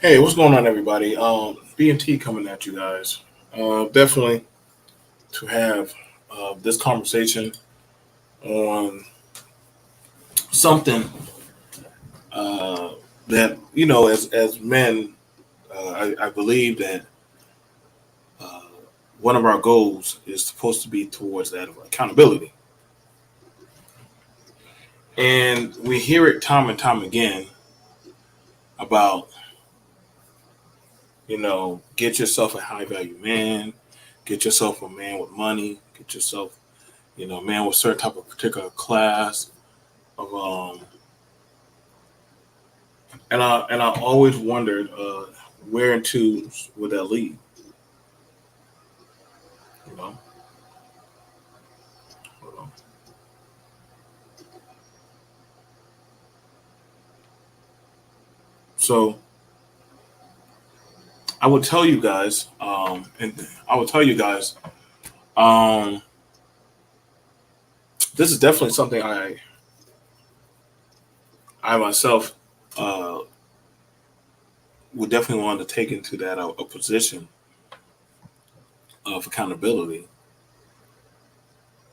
Hey, what's going on, everybody? B&T coming at you guys. Definitely to have this conversation on something uh, that as men, I believe that uh, one of our goals is supposed to be towards that of accountability, and we hear it time and time again about get yourself a high value man, get yourself a man with money, get yourself a man with certain type of particular class of and I always wondered where into would that lead, you know. So I would tell you guys, and I would tell you guys, um, this is definitely something I myself uh, would definitely want to take into that a position of accountability.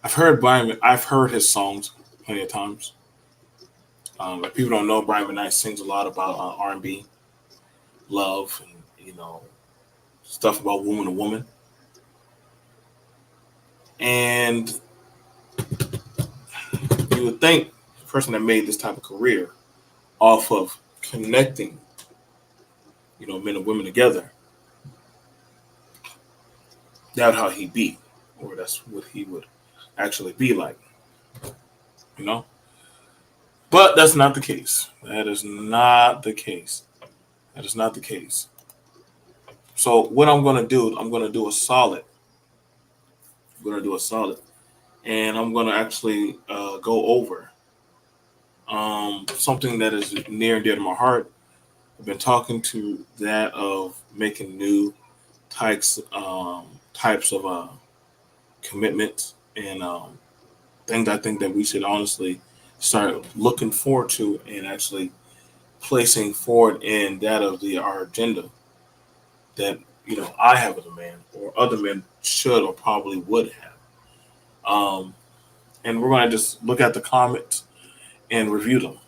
I've heard his songs plenty of times. If people don't know, Brian McKnight sings a lot about R&B, love, and stuff about woman to woman. And you would think the person that made this type of career off of connecting, men and women together, that's how he be, or that's what he would actually be like, you know. But that's not the case. That is not the case. That is not the case. So what I'm gonna do, I'm gonna do a solid. I'm gonna do a solid, and I'm gonna actually go over something that is near and dear to my heart. I've been talking to that of making new types of commitments and things I think that we should honestly start looking forward to and actually placing forward in that of our agenda that I have as a man or other men should or probably would have. And we're going to just look at the comments and review them.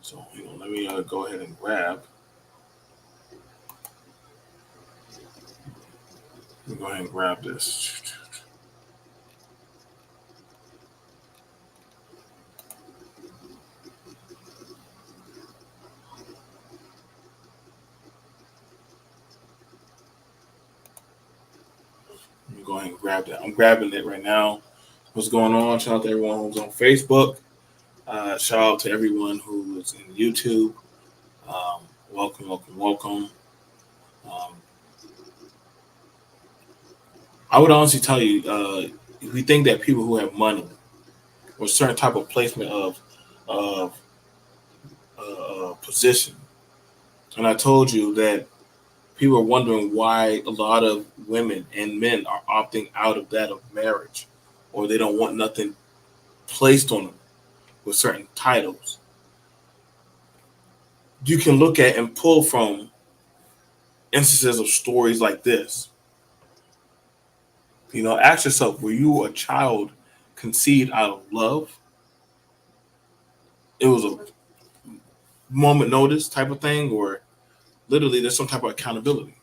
So let me go ahead and grab. Let me go ahead and grab this. Let me go ahead and grab that. I'm grabbing it right now. What's going on? Shout out to everyone who's on Facebook. Shout out to everyone who is in YouTube. Welcome, welcome, welcome. Um, I would honestly tell you, if you think that people who have money or a certain type of placement of position, and I told you that people are wondering why a lot of women and men are opting out of that of marriage, or they don't want nothing placed on them with certain titles. You can look at and pull from instances of stories like this. Ask yourself, were you a child conceived out of love? It was a moment notice type of thing, or literally there's some type of accountability.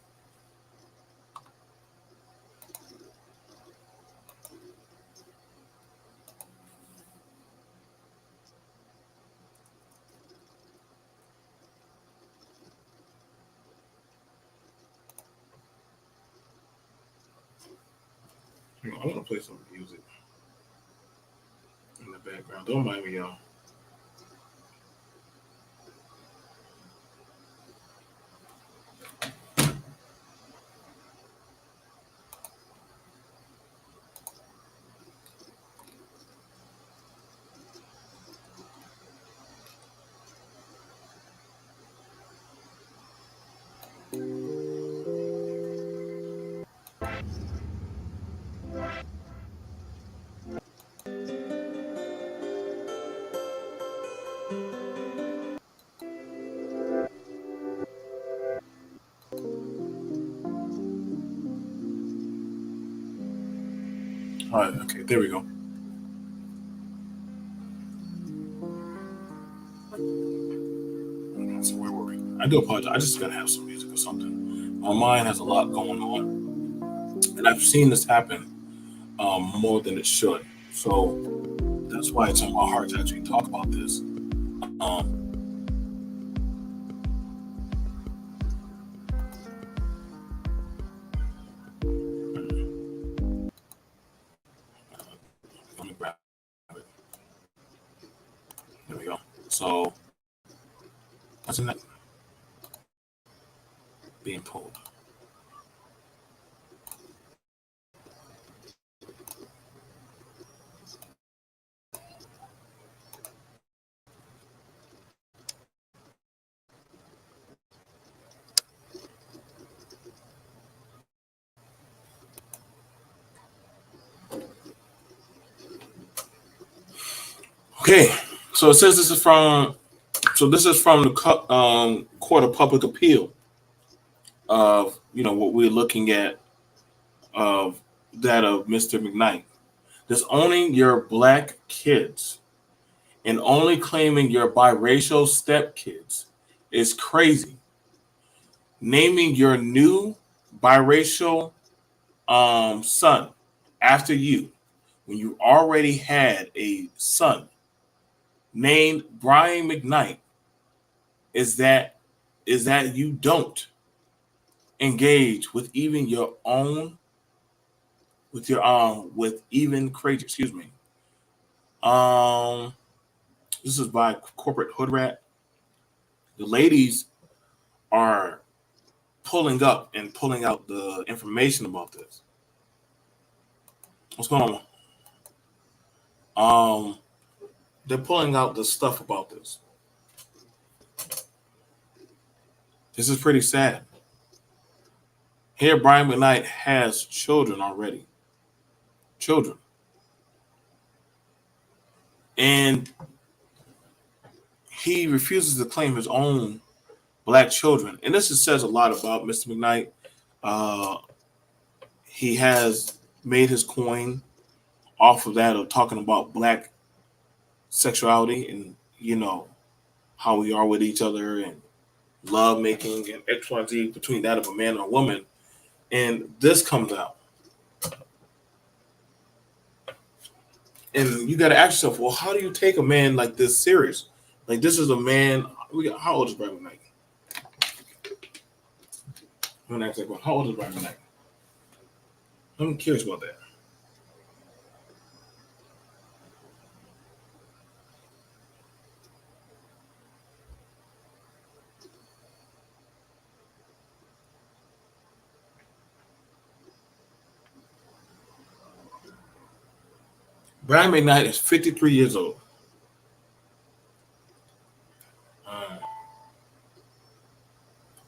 I want to play some music in the background. Don't mind me, y'all. All right, okay, there we go. So where were we? I do apologize. I just gotta have some music or something. My mind has a lot going on, and I've seen this happen more than it should. So that's why it's on my heart to actually talk about this. Um, Let me grab it. There we go. So what's in that being pulled? Okay, so it says this is from. So this is from the Court of Public Appeal of what we're looking at of that of Mr. McKnight. Disowning your black kids and only claiming your biracial stepkids is crazy. Naming your new biracial son after you when you already had a son named Brian McKnight is that you don't engage with even your own with even crazy, excuse me. Um this is by Corporate Hood Rat. The ladies are pulling up and pulling out the information about this. What's going on? They're pulling out the stuff about this. This is pretty sad. Here, Brian McKnight has children already. Children. And he refuses to claim his own black children. And this just says a lot about Mr. McKnight. Uh, he has made his coin off of that of talking about black sexuality and, how we are with each other and love making and XYZ between that of a man and a woman. And this comes out. And you got to ask yourself, well, how do you take a man like this serious? Like, this is a man. How old is Brian McKnight? I'm gonna ask that question. How old is Brian McKnight? I'm curious about that. Brian McKnight is 53 years old.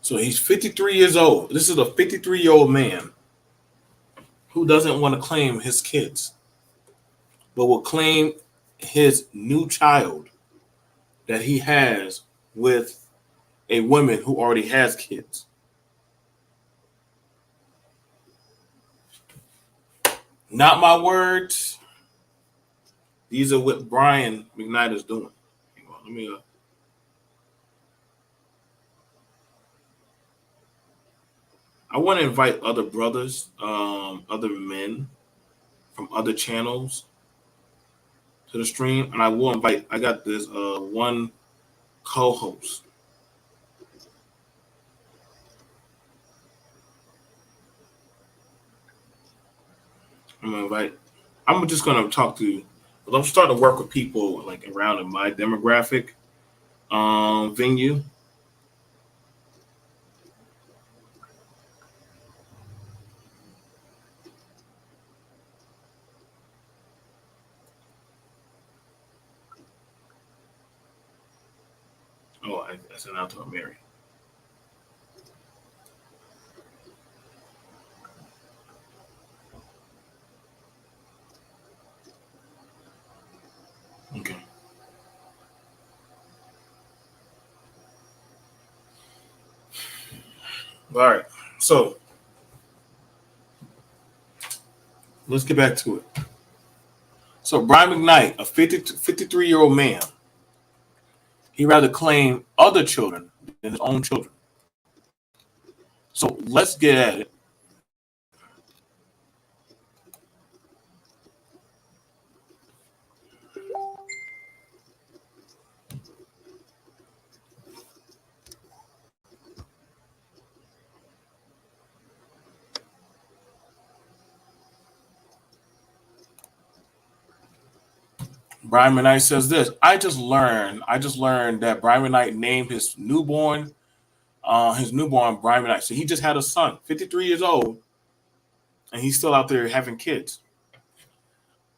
So he's 53 years old. This is a 53-year-old man who doesn't want to claim his kids, but will claim his new child that he has with a woman who already has kids. Not my words. These are what Brian McKnight is doing. Let me. I want to invite other brothers, other men from other channels to the stream, and I will invite. I got this one co-host. I'm just gonna talk to. I'm starting to work with people like around in my demographic venue. Oh, I sent out to Mary. Okay. All right. So let's get back to it. So Brian McKnight, a 53-year-old man, he rather claim other children than his own children. So let's get at it. Brian McKnight says this. I just learned that Brian McKnight named his newborn Brian McKnight. So he just had a son, 53 years old, and he's still out there having kids.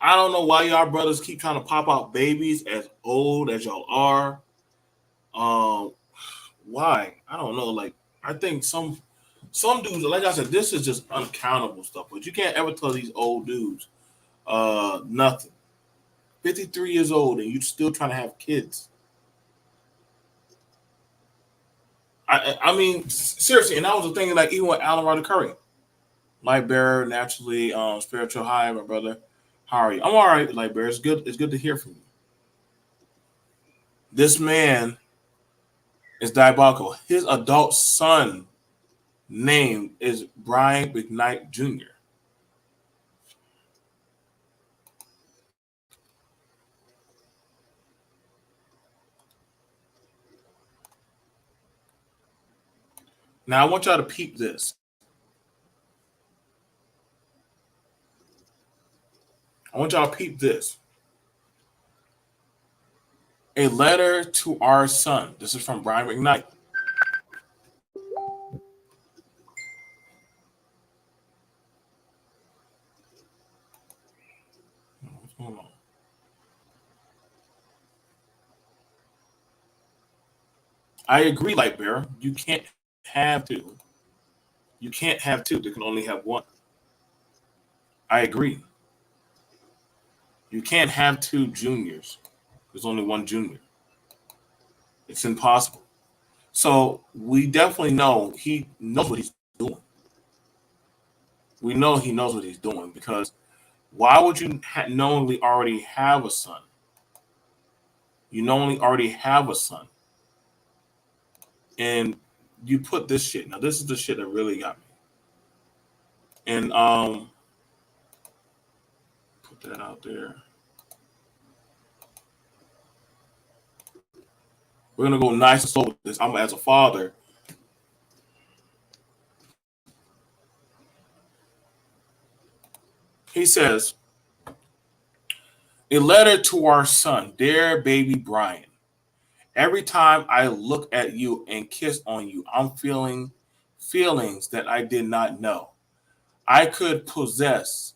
I don't know why y'all brothers keep trying to pop out babies as old as y'all are. Um, why? I don't know. Like, I think some dudes, like I said, this is just uncountable stuff. But you can't ever tell these old dudes nothing. 53 years old and you still trying to have kids. I mean, seriously, and that was the thing, like, even with Alan Rodder Curry. Light bearer, naturally, spiritual. Hi, my brother. How are you? I'm all right, Light bearer. It's good to hear from you. This man is diabolical. His adult son name is Brian McKnight Jr. Now, I want y'all to peep this. I want y'all to peep this. A letter to our son. This is from Brian McKnight. What's going on? I agree, Lightbearer. You can't have two. You can't have two. They can only have one. I agree. You can't have two juniors. There's only one junior. It's impossible. So we definitely know he knows what he's doing. We know he knows what he's doing because why would you knowingly already have a son? You knowingly already have a son. And you put this shit. Now, this is the shit that really got me. And put that out there. We're gonna go nice and slow with this. I'm as a father. He says, a letter to our son, dear baby Brian. Every time I look at you and kiss on you, I'm feeling feelings that I did not know I could possess.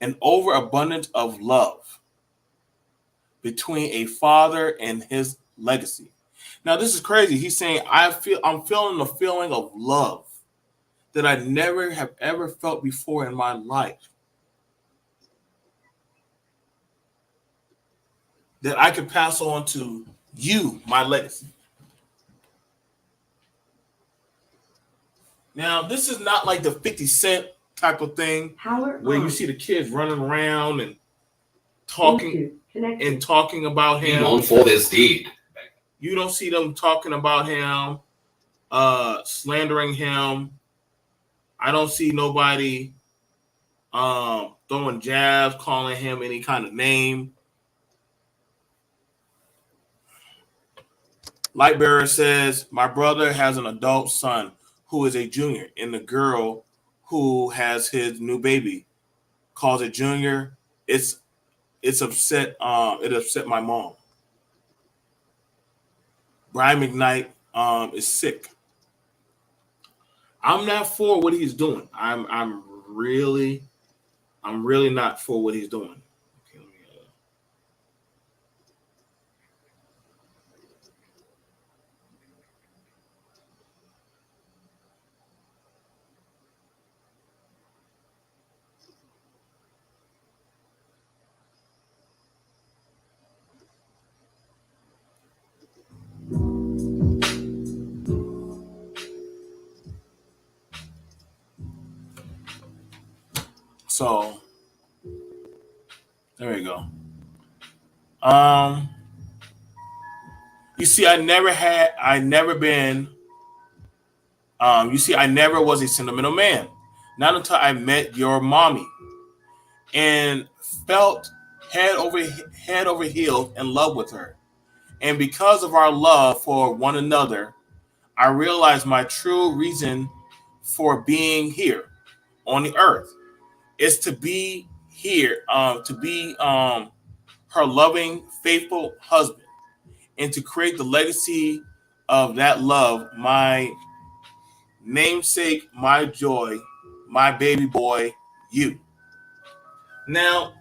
An overabundance of love between a father and his legacy. Now, this is crazy. He's saying I'm feeling the feeling of love that I never have ever felt before in my life. That I could pass on to you, my legacy. Now, this is not like the 50 Cent type of thing where you see the kids running around and talking about him. Known for this deed. You don't see them talking about him, slandering him. I don't see nobody throwing jabs, calling him any kind of name. Lightbearer says, my brother has an adult son who is a junior, and the girl who has his new baby calls it junior. It's upset. It upset my mom. Brian McKnight is sick. I'm not for what he's doing. I'm really not for what he's doing. Okay, So There we go. Um, you see, I never been. You see, I never was a sentimental man. Not until I met your mommy and felt head over head over heels in love with her. And because of our love for one another, I realized my true reason for being here on the earth is to be here, to be her loving, faithful husband, and to create the legacy of that love, my namesake, my joy, my baby boy, you. Now,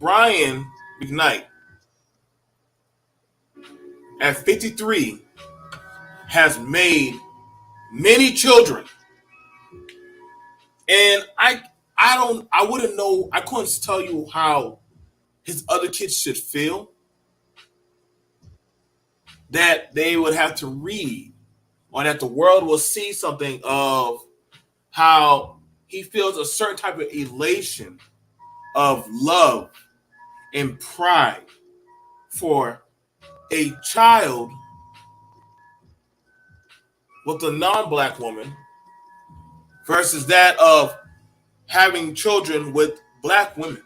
Brian McKnight, at 53, has made many children, and I wouldn't know, I couldn't tell you how his other kids should feel that they would have to read or that the world will see something of how he feels a certain type of elation of love and pride for a child with a non-black woman versus that of having children with black women.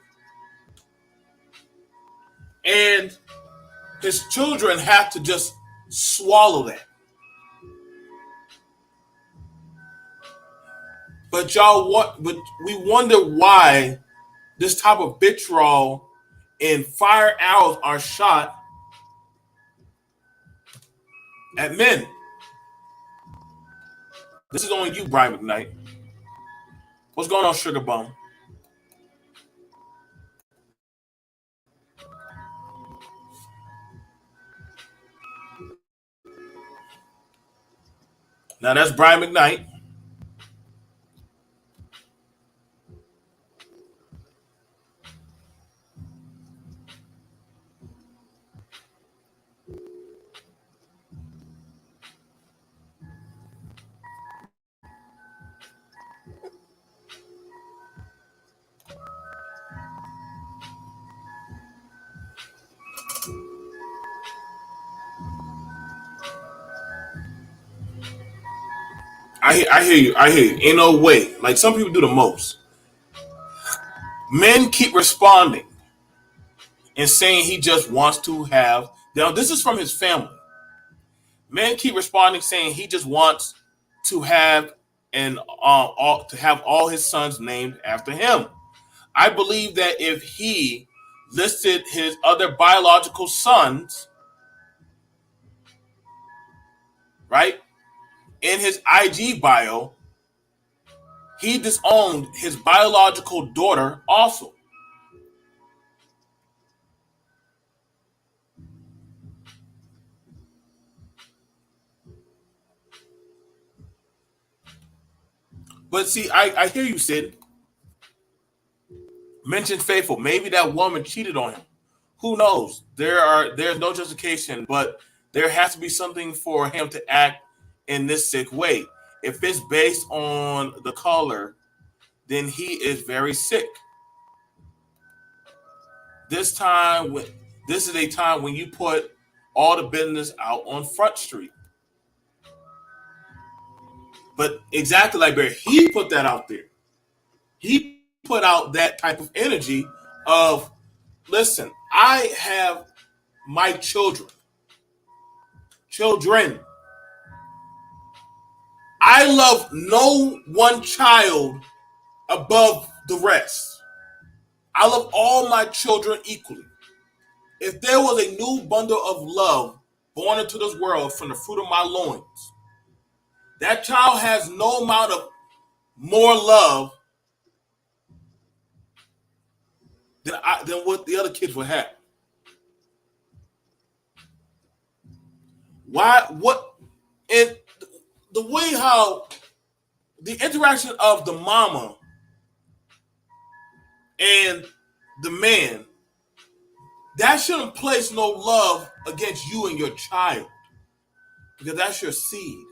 And his children have to just swallow that. But y'all, but we wonder why this type of vitriol and fire arrows are shot at men. This is on you, Brian McKnight. What's going on, Sugar Bum? Now that's Brian McKnight. I hear you. I hear you. Ain't no way. Like some people do the most. Men keep responding and saying he just wants to have. Now this is from his family. Men keep responding saying he just wants to have all his sons named after him. I believe that if he listed his other biological sons, right, in his IG bio, he disowned his biological daughter also. But see, I hear you, Sid. Mention faithful. Maybe that woman cheated on him. Who knows? There's no justification, but there has to be something for him to act in this sick way. If it's based on the color, then he is very sick. This time, this is a time when you put all the business out on Front Street. But exactly like Barry, he put that out there. He put out that type of energy of, listen, I have my children. Children. I love no one child above the rest. I love all my children equally. If there was a new bundle of love born into this world from the fruit of my loins, that child has no amount of more love than what the other kids would have. Why? What? And the way how the interaction of the mama and the man, that shouldn't place no love against you and your child, because that's your seed.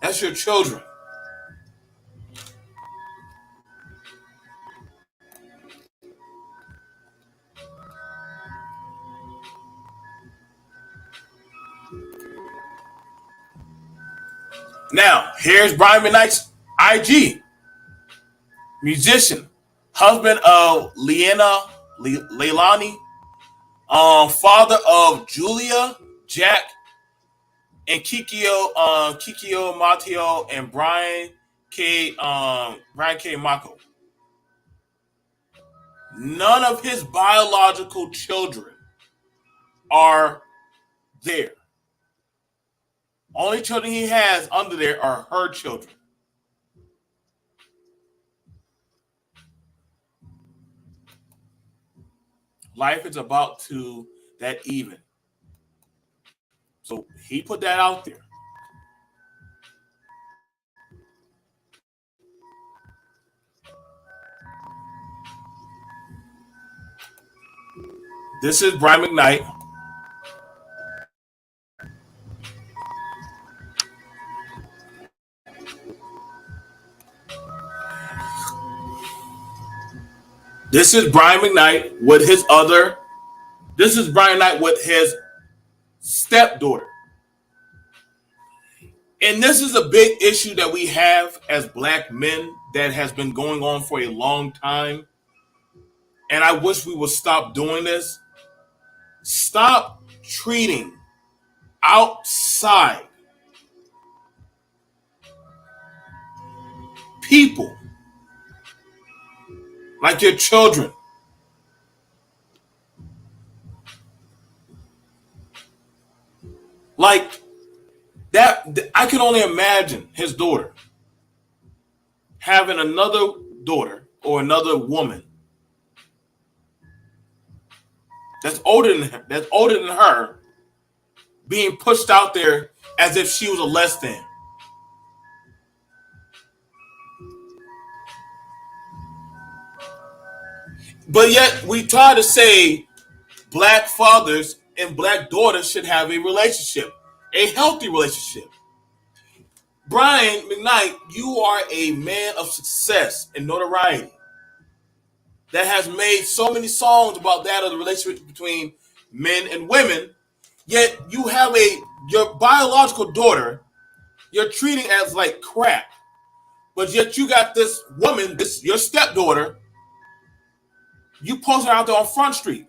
That's your children. Now, here's Brian McKnight's IG. Musician, husband of Leilani, father of Julia, Jack, and Kikio Mateo, and Brian K. Mako. None of his biological children are there. Only children he has under there are her children. Life is about to that even. So he put that out there. This is Brian McKnight. This is Brian McKnight with his other. This is Brian Knight with his stepdaughter. And this is a big issue that we have as black men that has been going on for a long time. And I wish we would stop doing this. Stop treating outside people like your children. Like that, I can only imagine his daughter having another daughter or another woman that's older than her, being pushed out there as if she was a less than. But yet we try to say black fathers and black daughters should have a relationship, a healthy relationship. Brian McKnight, you are a man of success and notoriety that has made so many songs about that of the relationship between men and women. Yet you have your biological daughter you're treating as like crap, but yet you got this woman, your stepdaughter, you post her out there on Front Street.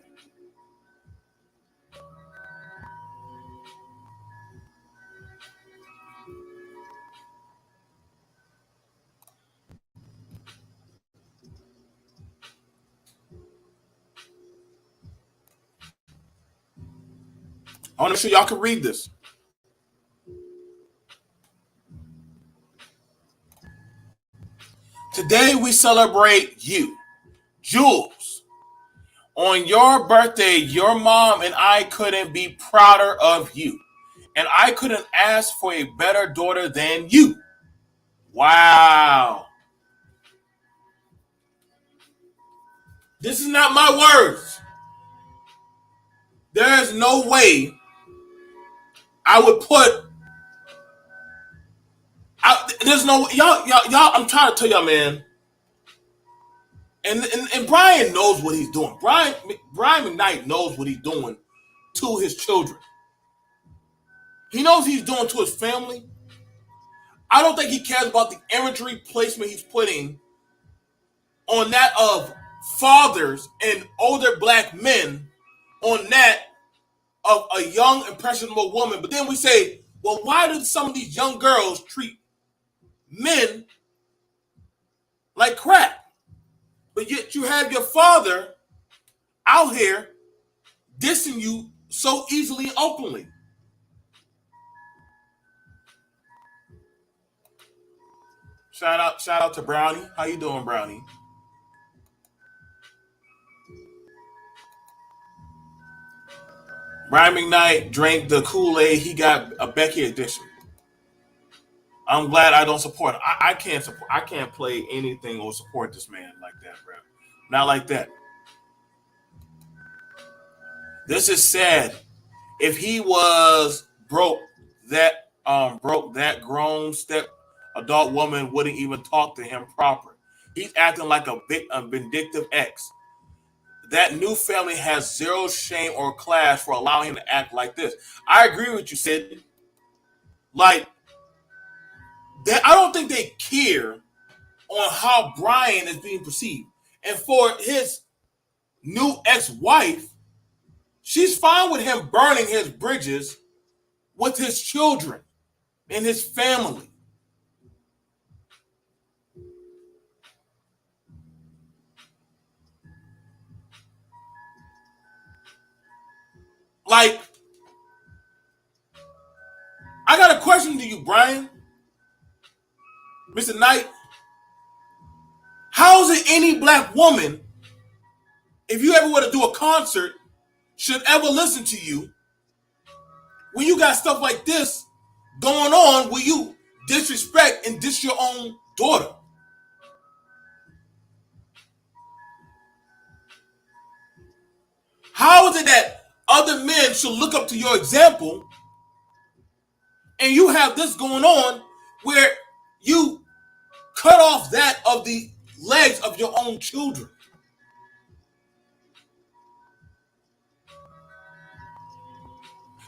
I want to make sure y'all can read this. Today we celebrate you, Jules. On your birthday, your mom and I couldn't be prouder of you. And I couldn't ask for a better daughter than you. Wow. This is not my words. There is no way I would put. There's no y'all. I'm trying to tell y'all, man. And Brian knows what he's doing. Brian McKnight knows what he's doing to his children. He knows what he's doing to his family. I don't think he cares about the imagery placement he's putting on that of fathers and older black men, on that of a young, impressionable woman. But then we say, well, why do some of these young girls treat men like crap? But yet you have your father out here dissing you so easily and openly. Shout out to Brownie. How you doing, Brownie? Brian McKnight drank the Kool-Aid. He got a Becky edition. I'm glad I don't support him. I can't support. I can't play anything or support this man like that, bro. Not like that. This is sad. If he was broke, that grown step adult woman wouldn't even talk to him proper. He's acting like a vindictive ex. That new family has zero shame or class for allowing him to act like this. I agree with you, Sid. Like, I don't think they care on how Brian is being perceived. And for his new ex-wife, she's fine with him burning his bridges with his children and his family. Like, I got a question to you, Brian. Mr. Knight, how is it any black woman, if you ever were to do a concert, should ever listen to you when you got stuff like this going on where you disrespect and diss your own daughter? How is it that other men should look up to your example and you have this going on where you cut off that of the legs of your own children?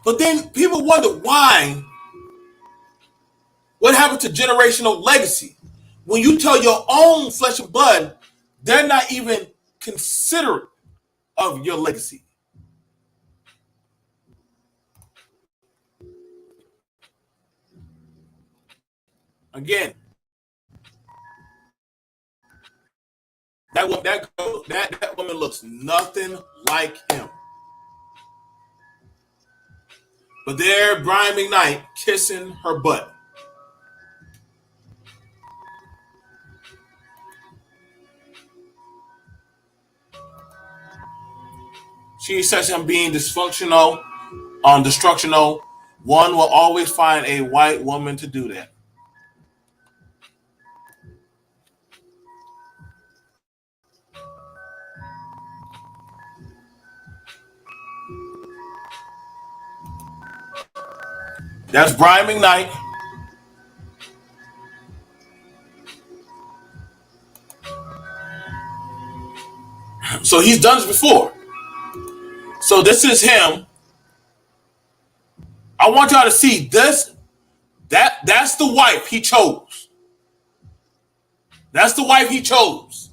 But then people wonder why. What happened to generational legacy? When you tell your own flesh and blood, they're not even considerate of your legacy. Again, that woman looks nothing like him. But there, Brian McKnight kissing her butt. She says him being dysfunctional, destructional. One will always find a white woman to do that. That's Brian McKnight. So he's done this before. So this is him. I want y'all to see this. That's the wife he chose. That's the wife he chose.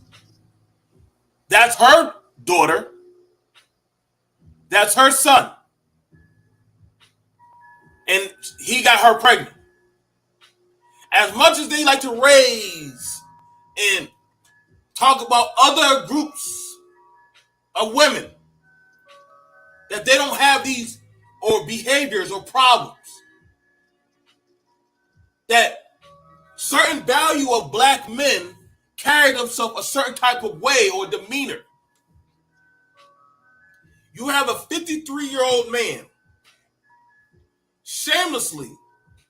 That's her daughter. That's her son. And he got her pregnant. As much as they like to raise and talk about other groups of women, that they don't have these or behaviors or problems, that certain value of black men carry themselves a certain type of way or demeanor. You have a 53-year-old man shamelessly,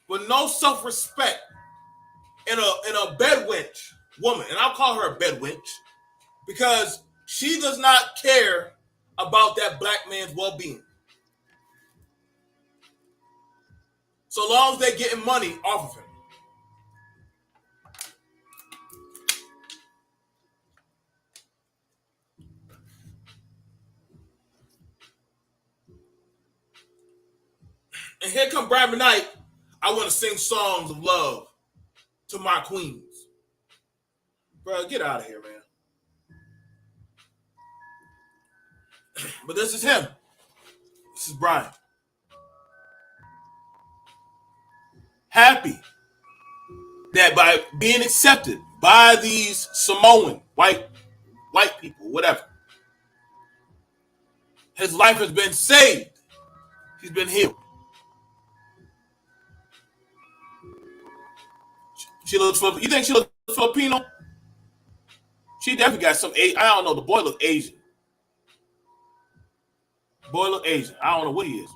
with no self-respect, in a bedwench woman, and I'll call her a bedwench because she does not care about that black man's well-being. So long as they're getting money off of him. And here come Brian McKnight. I want to sing songs of love to my queens. Bro, get out of here, man. But this is him. This is Brian. Happy that by being accepted by these Samoan, white people, whatever, his life has been saved. He's been healed. She looks, you think she looks Filipino? She definitely got some, I don't know, the boy look Asian. Boy look Asian. I don't know what he is.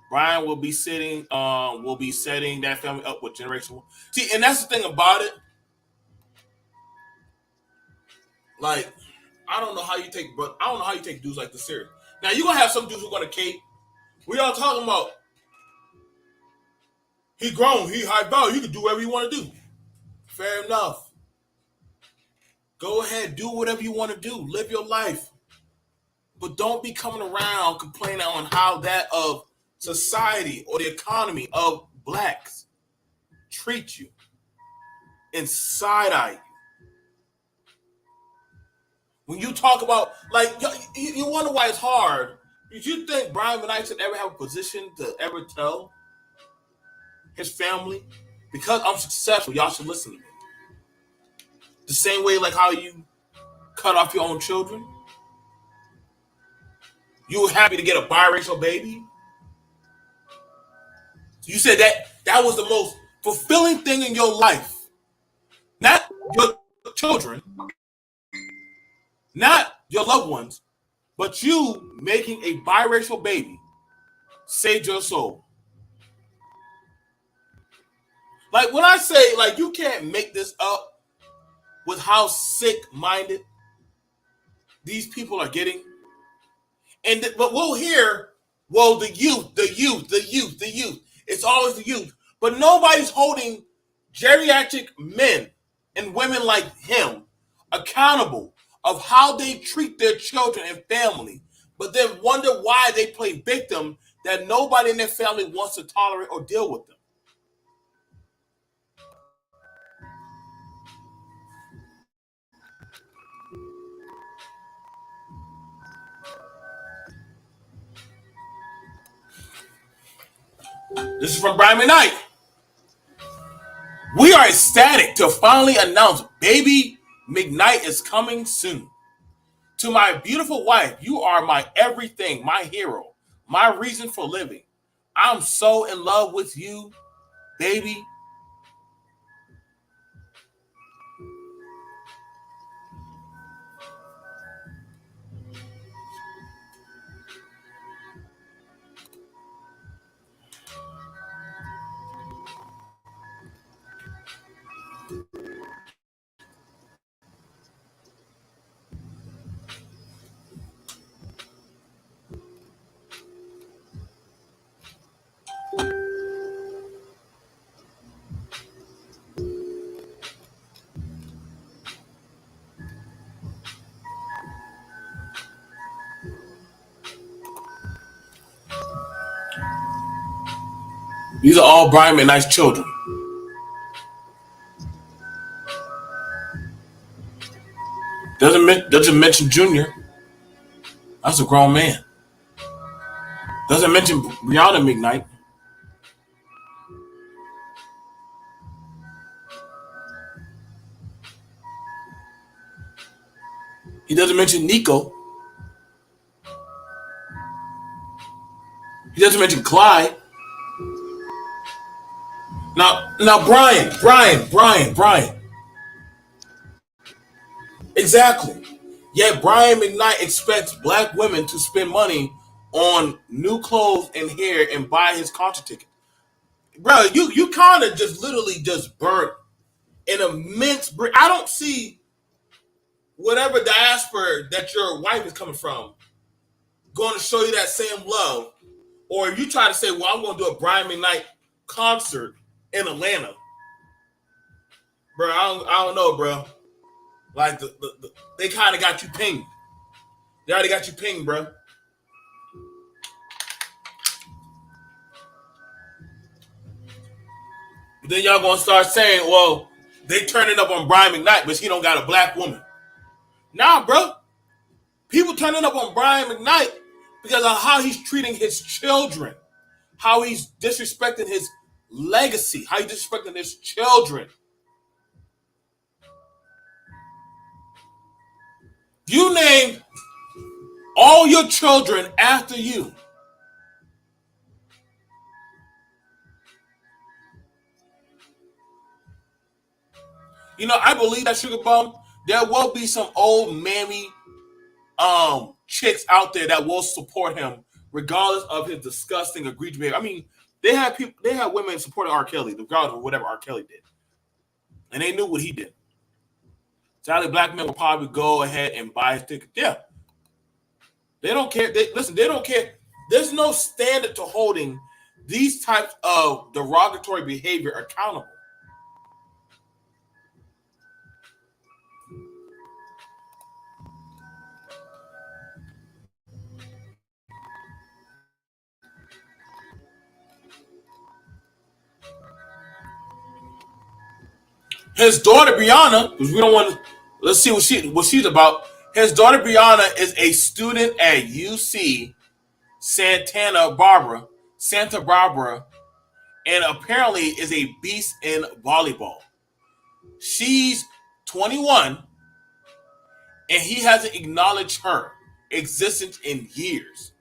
Brian will be setting that family up with generational. See, and that's the thing about it. Like, I don't know how you take dudes like this serious. Now you're gonna have some dudes who are gonna cape. We all talking about he grown, he high value, he can do whatever you want to do. Fair enough. Go ahead, do whatever you want to do. Live your life. But don't be coming around complaining on how that of society or the economy of blacks treat you. and side eye when you talk about like you wonder why it's hard. Did you think Brian McKnight should ever have a position to ever tell his family because I'm successful? Y'all should listen to me. The same way like how you cut off your own children. You were happy to get a biracial baby. You said that was the most fulfilling thing in your life, not your children, not your loved ones, but you making a biracial baby saved your soul. Like when I say, like you can't make this up with how sick-minded these people are getting, but we'll hear, well, the youth, the youth, the youth, the youth. It's always the youth, but nobody's holding geriatric men and women like him accountable of how they treat their children and family, but then wonder why they play victim that nobody in their family wants to tolerate or deal with them. This is from Brian McKnight. We are ecstatic to finally announce baby McKnight is coming soon. To my beautiful wife, you are my everything, my hero, my reason for living. I'm so in love with you, baby. These are all Brian McKnight's children. Doesn't mention Junior. That's a grown man. Doesn't mention Brianna McKnight. He doesn't mention Nico. He doesn't mention Clyde. Now, Brian. Exactly. Yet Brian McKnight expects black women to spend money on new clothes and hair and buy his concert ticket. Bro, you kind of just literally just burnt an immense. I don't see whatever diaspora that your wife is coming from going to show you that same love, or if you try to say, "Well, I'm going to do a Brian McKnight concert in Atlanta," bro. I don't know, bro. Like they kind of got you pinged. They already got you pinged, bro. But then y'all gonna start saying, "Well, they turning up on Brian McKnight, but he don't got a black woman." Nah, bro. People turning up on Brian McKnight because of how he's treating his children, how he's disrespecting his legacy, how he's disrespecting his children. You named all your children after you. You know, I believe that Sugar Bum. There will be some old mammy chicks out there that will support him regardless of his disgusting egregious behavior. I mean, they had women supporting R. Kelly, regardless of whatever R. Kelly did. And they knew what he did. Sadly, black men will probably go ahead and buy his ticket. Yeah. They don't care. They don't care. There's no standard to holding these types of derogatory behavior accountable. His daughter Brianna, because we don't want to. Let's see what she's about. His daughter Brianna is a student at UC Santa Barbara, and apparently is a beast in volleyball. She's 21, and he hasn't acknowledged her existence in years,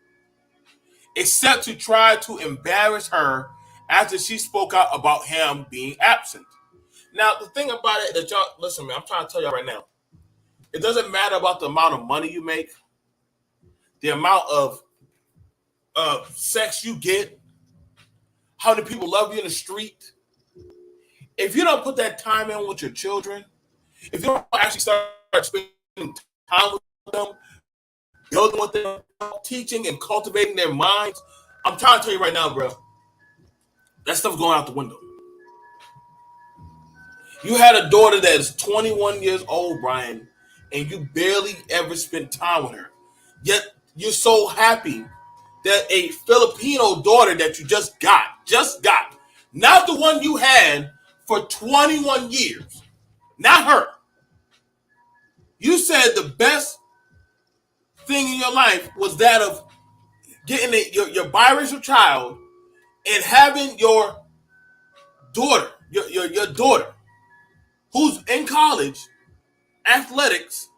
except to try to embarrass her after she spoke out about him being absent. Now, the thing about it that y'all listen, man, I'm trying to tell y'all right now. It doesn't matter about the amount of money you make, the amount of sex you get, how many people love you in the street. If you don't put that time in with your children, if you don't actually start spending time with them, building with them, teaching and cultivating their minds, I'm trying to tell you right now, bro, that stuff's going out the window. You had a daughter that is 21 years old, Brian, and you barely ever spent time with her. Yet you're so happy that a Filipino daughter that you just got, not the one you had for 21 years, not her. You said the best thing in your life was that of getting your biracial child and having your daughter, your daughter, who's in college, athletics,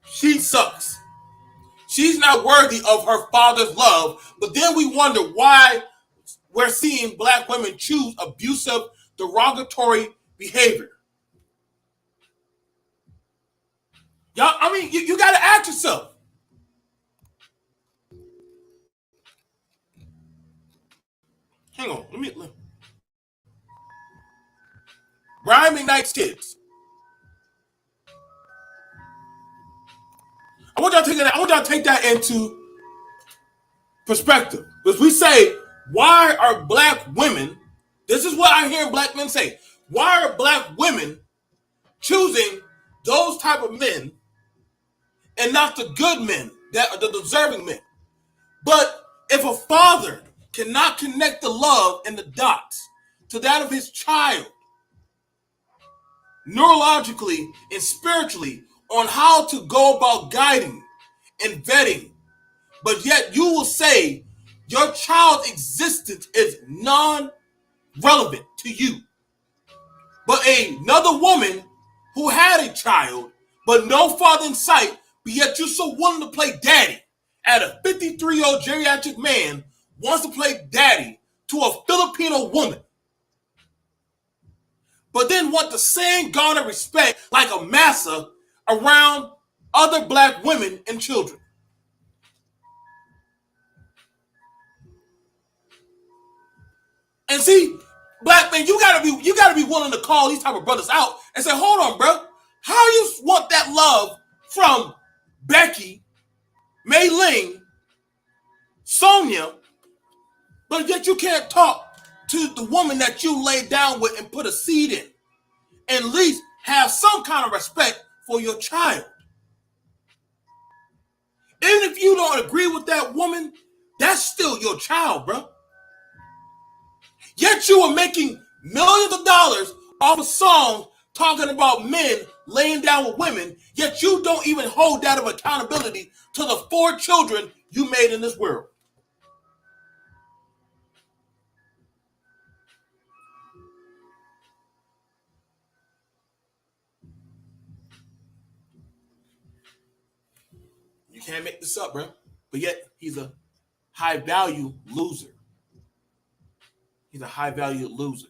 she sucks. She's not worthy of her father's love. But then we wonder why we're seeing black women choose abusive, derogatory behavior. Y'all, I mean, you got to ask yourself. Hang on, let me. Brian McKnight's kids. I want y'all to take that into perspective. Because we say, why are black women, this is what I hear black men say, why are black women choosing those type of men and not the good men, that are the deserving men? But if a father cannot connect the love and the dots to that of his child, neurologically and spiritually, on how to go about guiding and vetting, but yet you will say your child's existence is non-relevant to you. But another woman who had a child, but no father in sight, but yet you're so willing to play daddy, at a 53-year-old geriatric man wants to play daddy to a Filipino woman, but then want the same garner respect like a massa around other black women and children. And see, black men, you gotta be willing to call these type of brothers out and say, hold on, bro, how you want that love from Becky, Mei Ling, Sonia, but yet you can't talk to the woman that you laid down with and put a seed in, and at least have some kind of respect for your child. Even if you don't agree with that woman, that's still your child, bro. Yet you are making millions of dollars off a song talking about men laying down with women, yet you don't even hold that of accountability to the 4 children you made in this world. You can't make this up, bro. But yet he's a high value loser. He's a high value loser.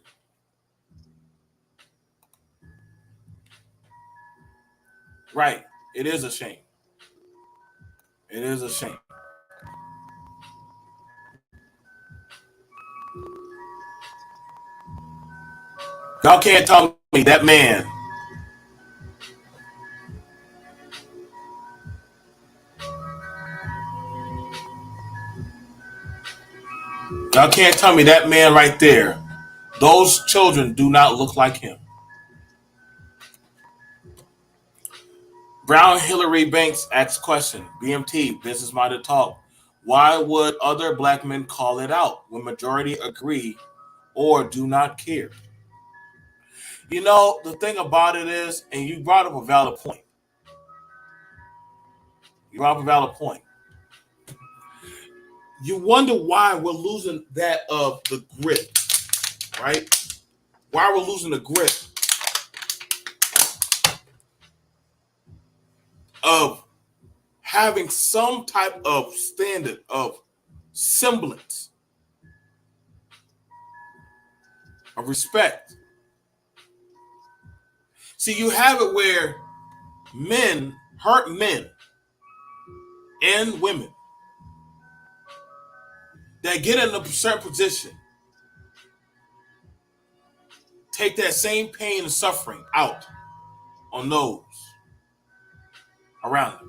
Right. It is a shame. It is a shame. Y'all can't tell me that man. Y'all can't tell me that man right there. Those children do not look like him. Brown Hillary Banks asks question. BMT, business minded talk. Why would other black men call it out when majority agree or do not care? You know, the thing about it is, and you brought up a valid point. You brought up a valid point. You wonder why we're losing that of the grip, right? Why we're losing the grip of having some type of standard of semblance of respect. See, you have it where men hurt men and women that get in a certain position, take that same pain and suffering out on those around them.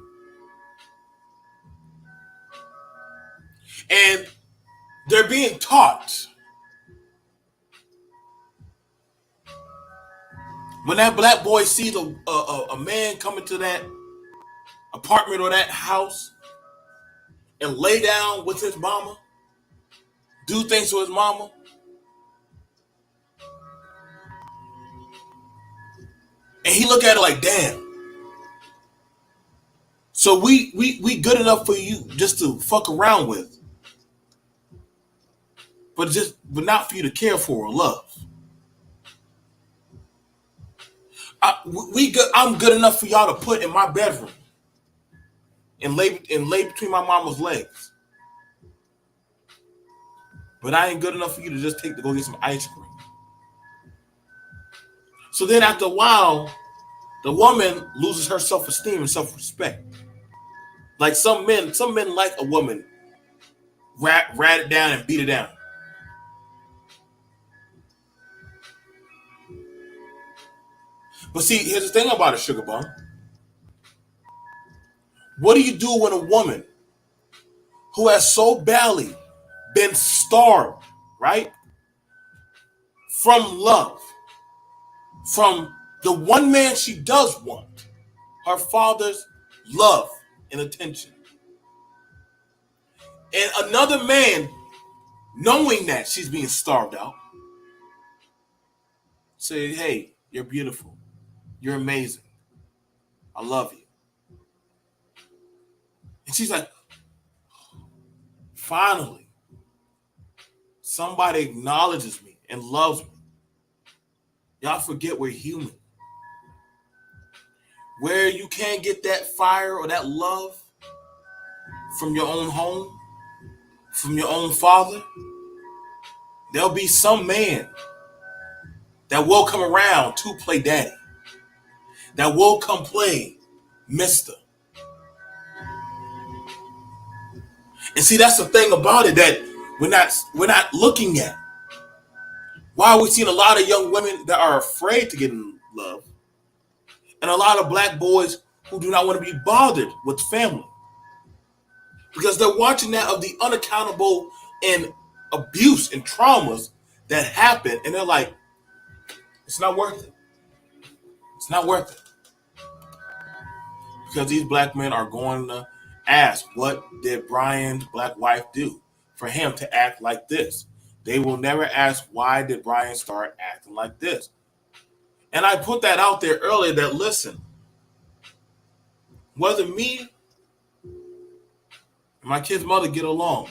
And they're being taught when that black boy sees a man come into that apartment or that house and lay down with his mama, do things to his mama, and he look at it like, damn. So we good enough for you just to fuck around with, but not for you to care for or love. I'm good enough for y'all to put in my bedroom and lay between my mama's legs, but I ain't good enough for you to just take to go get some ice cream. So then after a while, the woman loses her self-esteem and self-respect. Like some men like a woman rat it down and beat it down. But see, here's the thing about a sugar bum. What do you do when a woman who has so badly been starved, right, from love, from the one man she does want, her father's love and attention, and another man, knowing that she's being starved out, say, hey, you're beautiful, you're amazing, I love you. And she's like, finally, somebody acknowledges me and loves me. Y'all forget we're human. Where you can't get that fire or that love from your own home, from your own father, there'll be some man that will come around to play daddy, that will come play mister. And see, that's the thing about it that we're not looking at. Why are we seeing a lot of young women that are afraid to get in love, and a lot of black boys who do not want to be bothered with family? Because they're watching that of the unaccountable and abuse and traumas that happen, and they're like, it's not worth it. It's not worth it. Because these black men are going to ask, what did Brian's black wife do for him to act like this? They will never ask, why did Brian start acting like this? And I put that out there earlier that, listen, whether me and my kid's mother get along,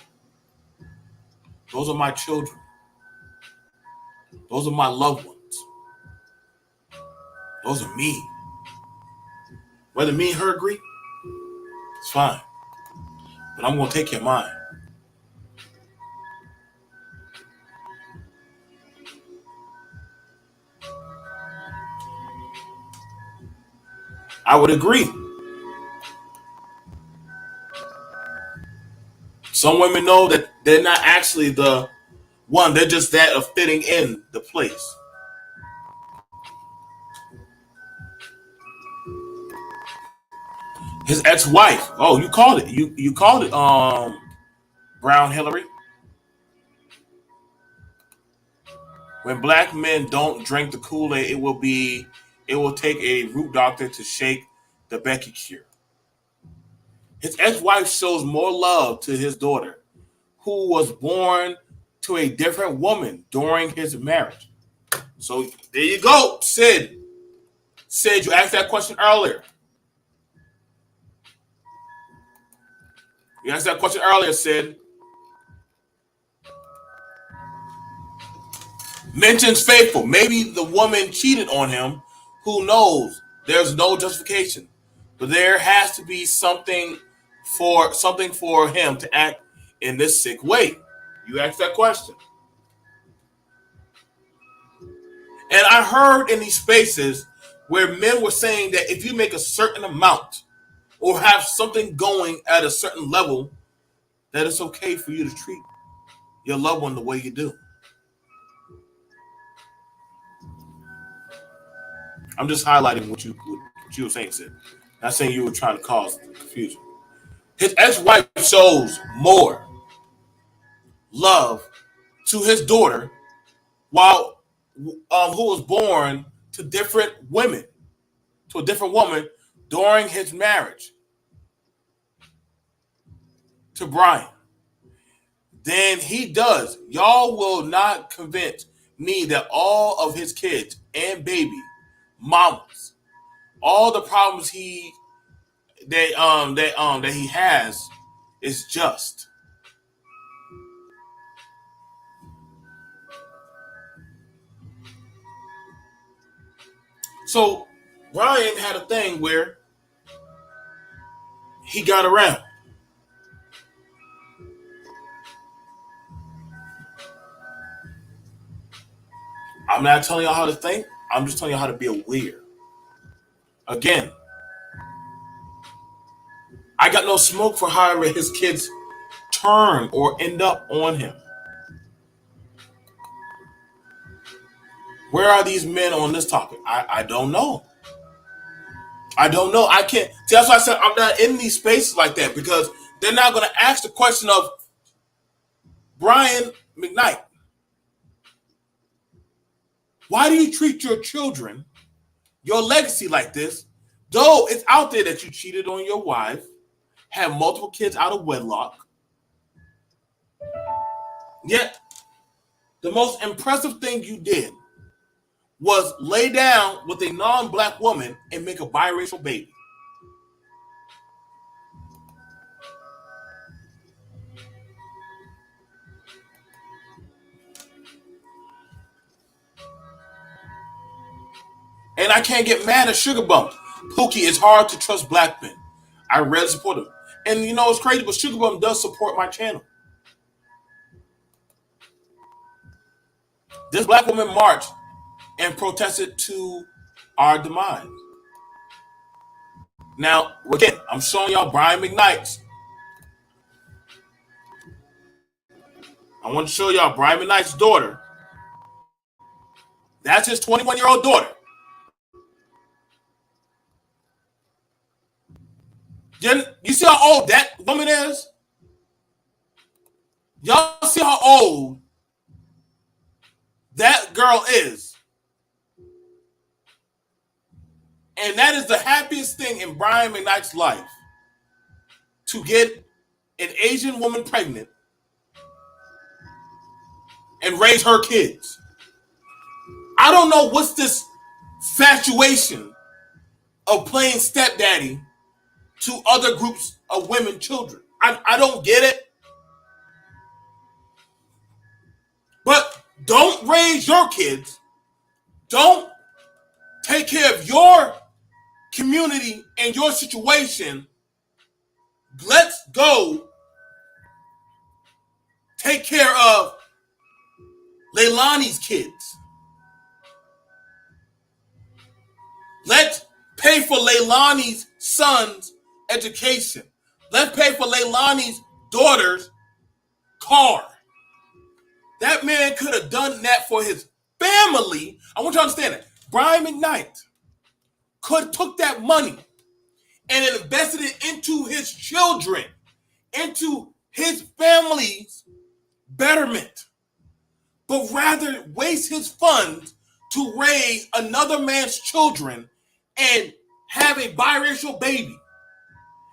those are my children. Those are my loved ones. Those are me. Whether me and her agree, it's fine. But I'm going to take care of mine. I would agree. Some women know that they're not actually the one. They're just that of fitting in the place. His ex-wife. Oh, you called it. You called it. Brown Hillary. When black men don't drink the Kool-Aid, it will take a root doctor to shake the Becky cure. His ex-wife shows more love to his daughter, who was born to a different woman during his marriage, So there you go, Sid. Sid, you asked that question earlier. You asked that question earlier, Sid. Mentions faithful. Maybe the woman cheated on him. Who knows? There's no justification, but there has to be something for him to act in this sick way. You asked that question, and I heard in these spaces where men were saying that if you make a certain amount or have something going at a certain level, that it's okay for you to treat your loved one the way you do. I'm just highlighting what you were saying, Sid. Not saying you were trying to cause confusion. His ex-wife shows more love to his daughter, while who was born to different women, to a different woman during his marriage to Brian, than he does. Y'all will not convince me that all of his kids and baby mamas, all the problems that he has is just. So Brian had a thing where he got around. I'm not telling y'all how to think. I'm just telling you how to be aware. Again, I got no smoke for however his kids turn or end up on him. Where are these men on this topic? I don't know. I don't know. I can't. See, that's why I said I'm not in these spaces like that, because they're not going to ask the question of Brian McKnight. Why do you treat your children, your legacy like this? Though it's out there that you cheated on your wife, had multiple kids out of wedlock, yet the most impressive thing you did was lay down with a non-black woman and make a biracial baby. And I can't get mad at Sugar Bum. Pookie, it's hard to trust black men. I rarely support him. And you know it's crazy, but Sugar Bum does support my channel. This black woman marched and protested to our demise. Now, again, I'm showing y'all Brian McKnight's. I want to show y'all Brian McKnight's daughter. That's his 21-year-old daughter. You see how old that woman is? Y'all see how old that girl is? And that is the happiest thing in Brian McKnight's life, to get an Asian woman pregnant and raise her kids. I don't know what's this infatuation of playing stepdaddy to other groups of women children. I don't get it. But don't raise your kids. Don't take care of your community and your situation. Let's go take care of Leilani's kids. Let's pay for Leilani's son's education. Let's pay for Leilani's daughter's car. That man could have done that for his family. I want you to understand that. Brian McKnight could have took that money and invested it into his children, into his family's betterment, but rather waste his funds to raise another man's children and have a biracial baby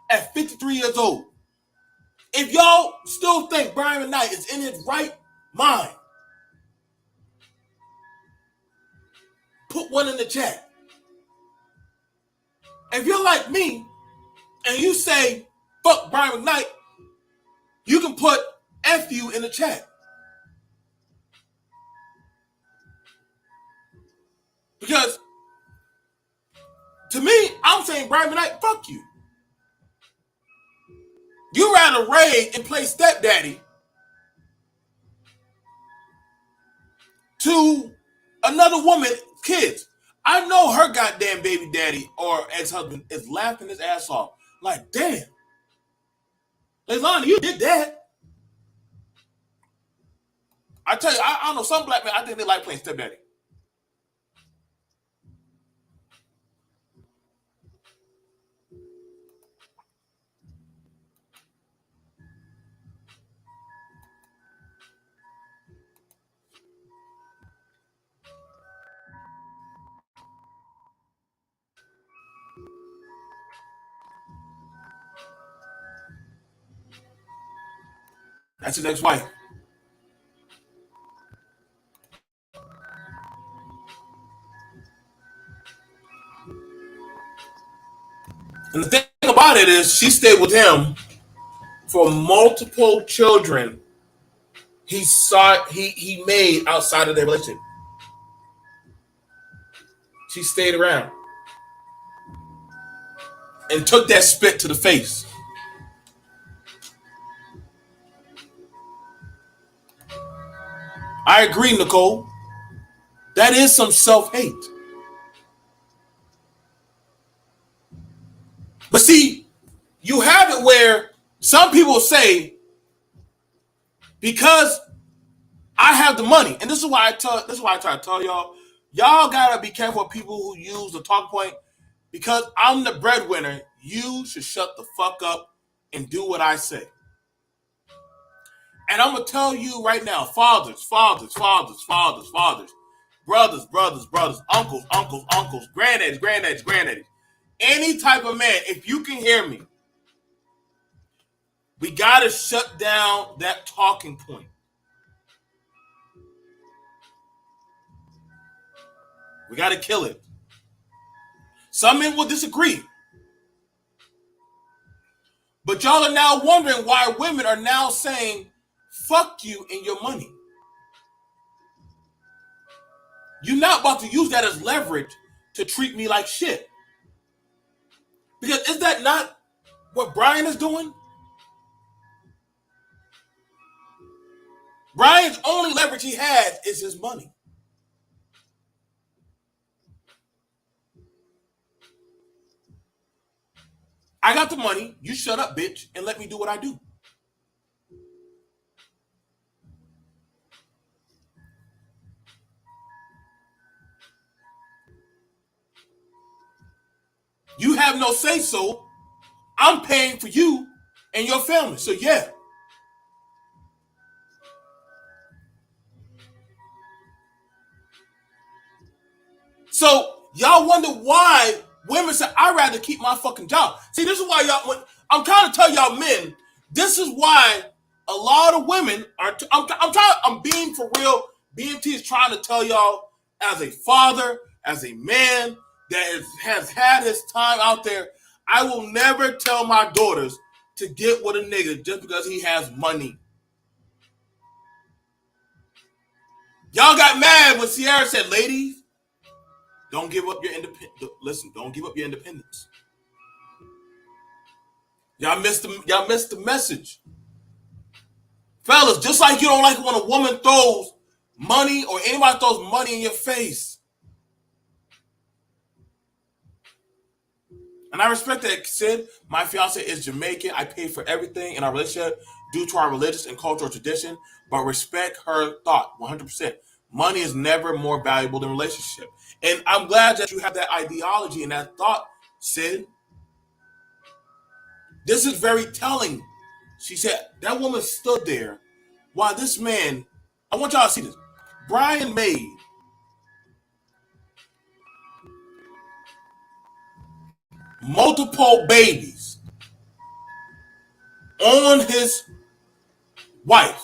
at 53 years old. If y'all still think Brian McKnight is in his right mind, put one in the chat. If you're like me and you say, fuck Brian McKnight, you can put F you in the chat. Because to me, I'm saying Brian McKnight, fuck you. You rather raid and play stepdaddy to another woman's kids. I know her goddamn baby daddy or ex-husband is laughing his ass off. Like, damn. Leilani, you did that. I tell you, I don't know, some black men, I think they like playing stepdaddy. That's his ex-wife. And the thing about it is, she stayed with him for multiple children he made outside of their relationship. She stayed around and took that spit to the face. I agree, Nicole. That is some self-hate. But see, you have it where some people say, because I have the money, and this is why I try to tell y'all gotta be careful with people who use the talk point. Because I'm the breadwinner, you should shut the fuck up and do what I say. And I'm gonna tell you right now, fathers, brothers, uncles, granddaddies. Any type of man, if you can hear me, we gotta shut down that talking point. We gotta kill it. Some men will disagree. But y'all are now wondering why women are now saying, fuck you and your money. You're not about to use that as leverage to treat me like shit. Because is that not what Brian is doing? Brian's only leverage he has is his money. I got the money. You shut up, bitch, and let me do what I do. You have no say so. I'm paying for you and your family. So yeah. So y'all wonder why women say, I'd rather keep my fucking job. See, this is why y'all, I'm trying to tell y'all men, this is why a lot of women are, I'm being for real. BMT is trying to tell y'all as a father, as a man that has had his time out there, I will never tell my daughters to get with a nigga just because he has money. Y'all got mad when Sierra said, ladies, don't give up your independence. Listen, don't give up your independence. Y'all missed the message. Fellas, just like you don't like when a woman throws money or anybody throws money in your face. And I respect that, Sid. My fiance is Jamaican. I pay for everything in our relationship due to our religious and cultural tradition, but respect her thought 100%. Money is never more valuable than relationship. And I'm glad that you have that ideology and that thought, Sid. This is very telling. She said, that woman stood there while this man, I want y'all to see this. Brian made multiple babies on his wife.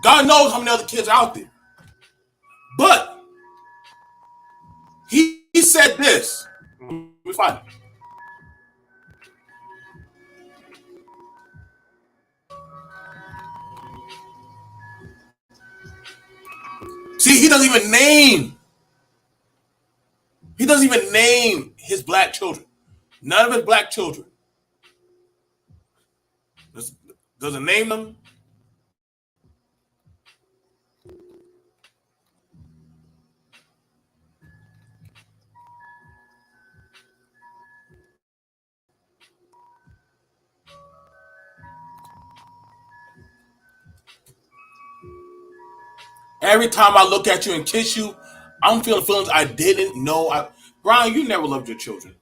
God knows how many other kids are out there. But said this. Let me find it. See, he doesn't even name his black children. None of his black children. Doesn't name them. Every time I look at you and kiss you, I'm feeling feelings I didn't know. Brian, you never loved your children.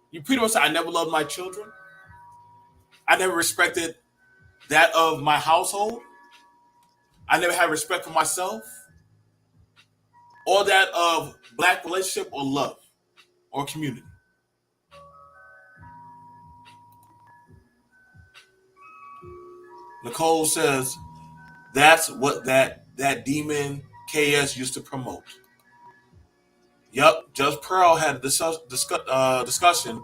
You pretty much said, I never loved my children. I never respected that of my household. I never had respect for myself or that of black relationship or love or community. Nicole says that's what that demon KS used to promote. Yep, Judge Pearl had a discussion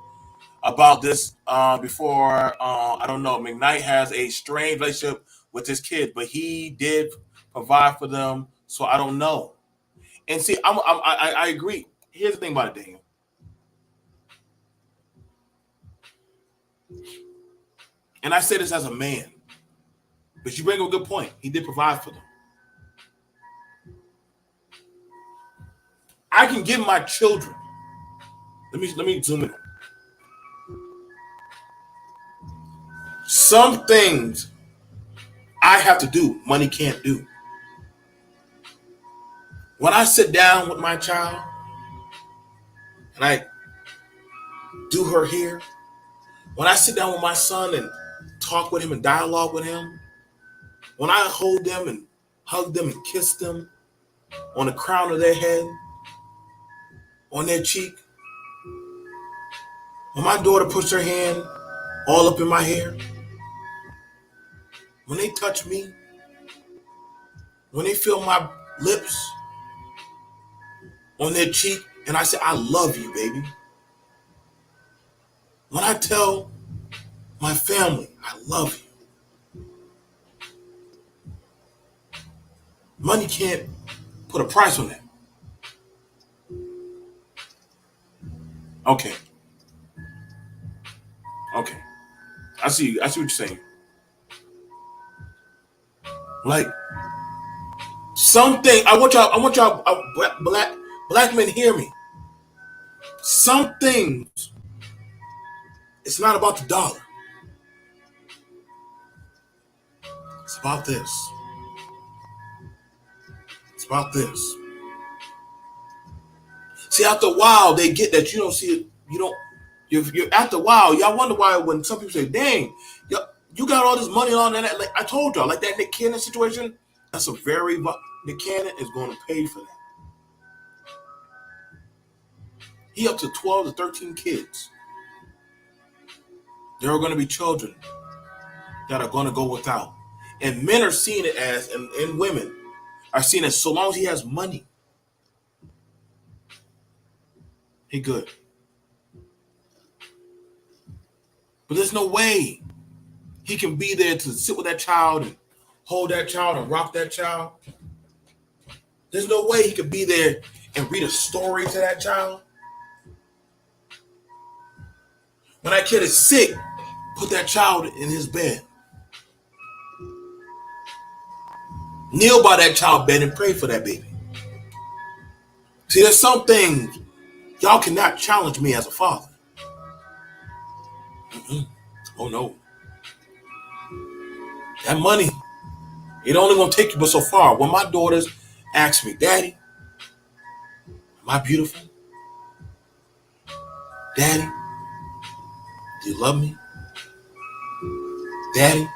about this before. I don't know. McKnight has a strange relationship with his kid, but he did provide for them, so I don't know. And see, I agree. Here's the thing about it, Daniel. And I say this as a man, but you bring up a good point. He did provide for them. I can give my children. Let me zoom in. Some things I have to do, money can't do. When I sit down with my child and I do her hair, when I sit down with my son and talk with him and dialogue with him, when I hold them and hug them and kiss them on the crown of their head, on their cheek, when my daughter puts her hand all up in my hair, when they touch me, when they feel my lips on their cheek, and I say, I love you, baby. When I tell my family, I love you. Money can't put a price on that. Okay. I see what you're saying. Like something, I want y'all black men hear me. Some things, it's not about the dollar. It's about this. It's about this. See, after a while, they get that you don't see it. You're after a while, y'all wonder why when some people say, dang, you got all this money on that. Like I told y'all, like that Nick Cannon situation, that's a Nick Cannon is going to pay for that. He up to 12 to 13 kids. There are going to be children that are going to go without. And men are seeing it as, and women are seeing it so long as he has money, he good. But there's no way he can be there to sit with that child and hold that child and rock that child. There's no way he could be there and read a story to that child. When that kid is sick, put that child in his bed. Kneel by that child's bed and pray for that baby. See, there's some things y'all cannot challenge me as a father. Oh no. That money, it only gonna take you but so far. When my daughters ask me, Daddy, am I beautiful? Daddy, do you love me? Daddy,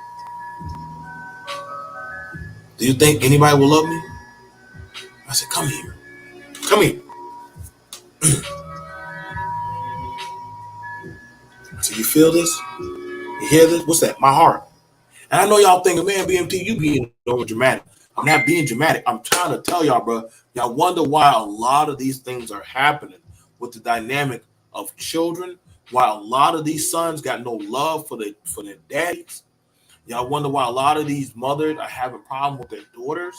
do you think anybody will love me? I said, come here. Come here. I said, you feel this? You hear this? What's that? My heart. And I know y'all thinking, man, BMT, you being over dramatic. I'm not being dramatic. I'm trying to tell y'all, bro. Y'all wonder why a lot of these things are happening with the dynamic of children. Why a lot of these sons got no love for their daddies. Y'all wonder why a lot of these mothers are having problems with their daughters.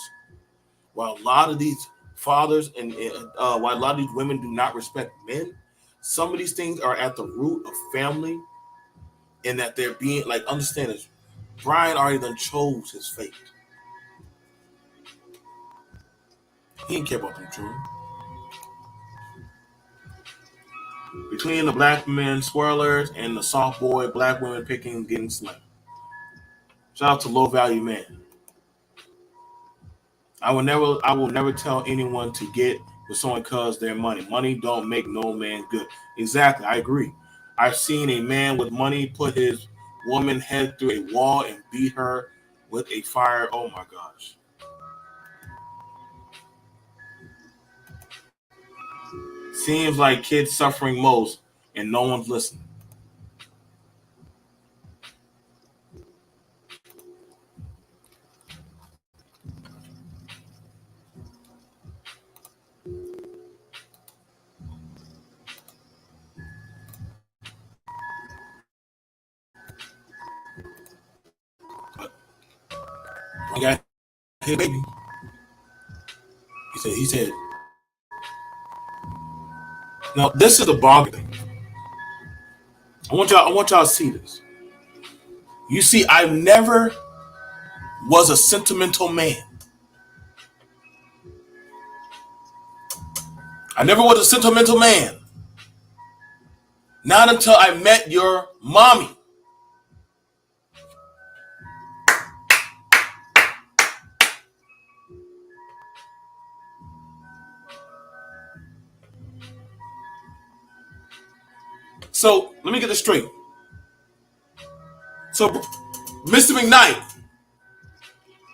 Why a lot of these fathers and why a lot of these women do not respect men. Some of these things are at the root of family, and that they're being like, understand this. Brian already done chose his fate. He didn't care about them children. Between the black men swirlers and the soft boy black women picking and getting slammed. Shout out to low value man. I will never tell anyone to get with someone because their money. Money don't make no man good. Exactly, I agree. I've seen a man with money put his woman head through a wall and beat her with a fire. Oh my gosh. Seems like kids suffering most and no one's listening. I got his baby. He said, now this is the bargain thing. I want y'all to see this. You see, I never was a sentimental man. I never was a sentimental man. Not until I met your mommy. So let me get this straight. So Mr. McKnight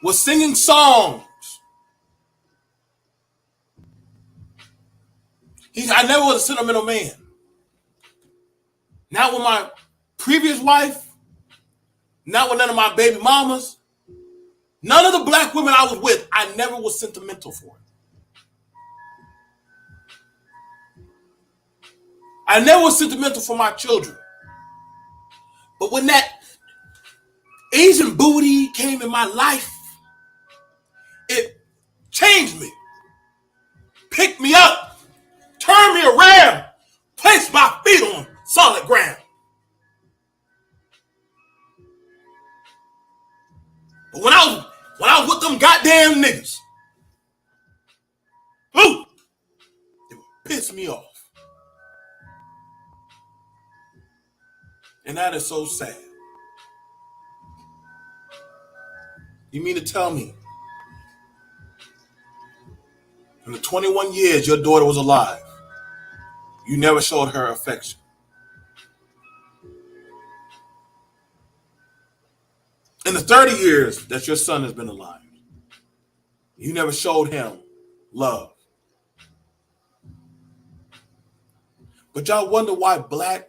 was singing songs. I never was a sentimental man. Not with my previous wife, not with none of my baby mamas, none of the black women I was with, I never was sentimental for it. I never was sentimental for my children. But when that Asian booty came in my life, it changed me, picked me up, turned me around, placed my feet on solid ground. But when I was with them goddamn niggas, ooh, it would piss me off. And that is so sad. You mean to tell me in the 21 years your daughter was alive, you never showed her affection? In the 30 years that your son has been alive, you never showed him love. But y'all wonder why black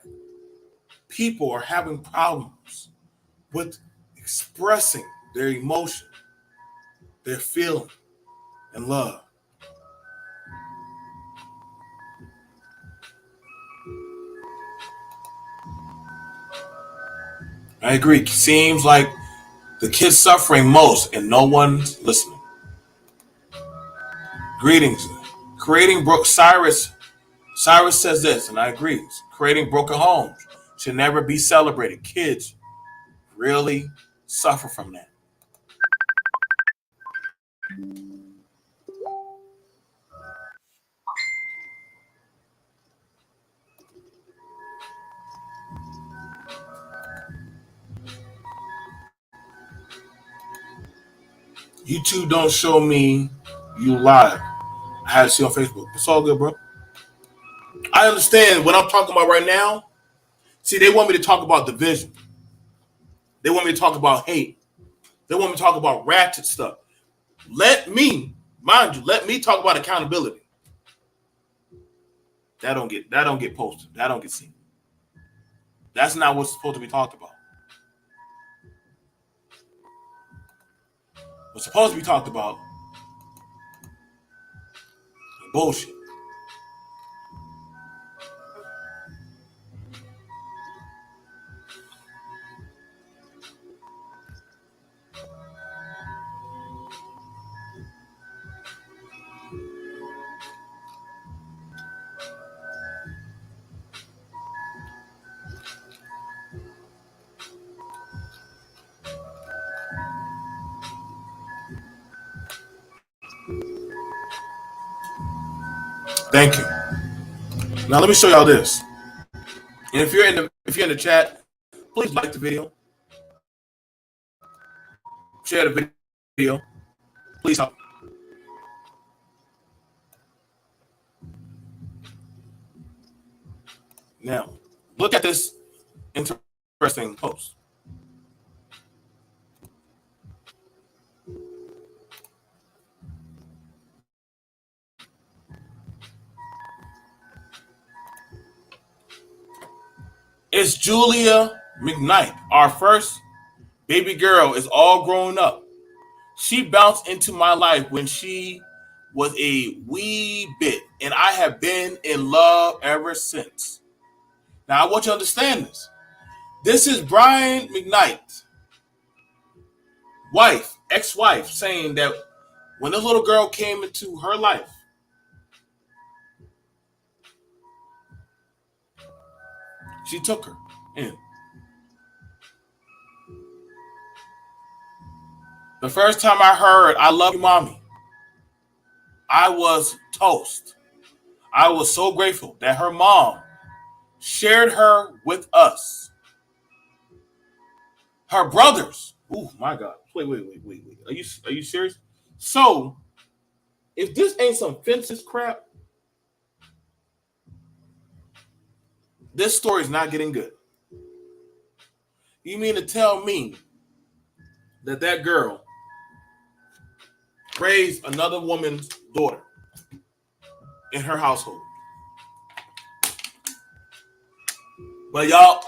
people are having problems with expressing their emotion, their feeling, and love. I agree. Seems like the kid's suffering most and no one's listening. Greetings. Creating broke Cyrus says this, and I agree. Creating broken homes should never be celebrated. Kids really suffer from that. YouTube don't show me you live. I had to see on Facebook. It's all good, bro. I understand what I'm talking about right now. See, they want me to talk about division. They want me to talk about hate. They want me to talk about ratchet stuff. Let me talk about accountability. That don't get posted. That don't get seen. That's not what's supposed to be talked about. what's supposed to be talked about, bullshit. Thank you. Now let me show y'all this. And if you're in the chat, please like the video, share the video. Please help. Now, look at this interesting post. It's Julia McKnight. Our first baby girl is all grown up. She bounced into my life when she was a wee bit, and I have been in love ever since. Now, I want you to understand this. This is Brian McKnight, wife, ex-wife, saying that when this little girl came into her life, she took her in. The first time I heard "I love you, mommy," I was toast. I was so grateful that her mom shared her with us. Her brothers. Oh my God. Wait. Are you serious? So, if this ain't some fences crap, this story is not getting good. You mean to tell me that girl raised another woman's daughter in her household? But y'all,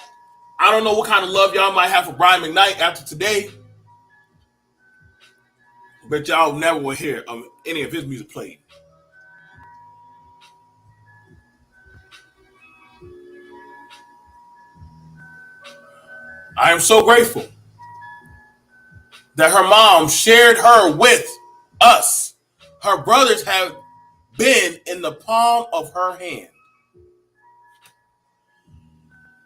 I don't know what kind of love y'all might have for Brian McKnight after today, but y'all never will hear any of his music played. I am so grateful that her mom shared her with us. Her brothers have been in the palm of her hand.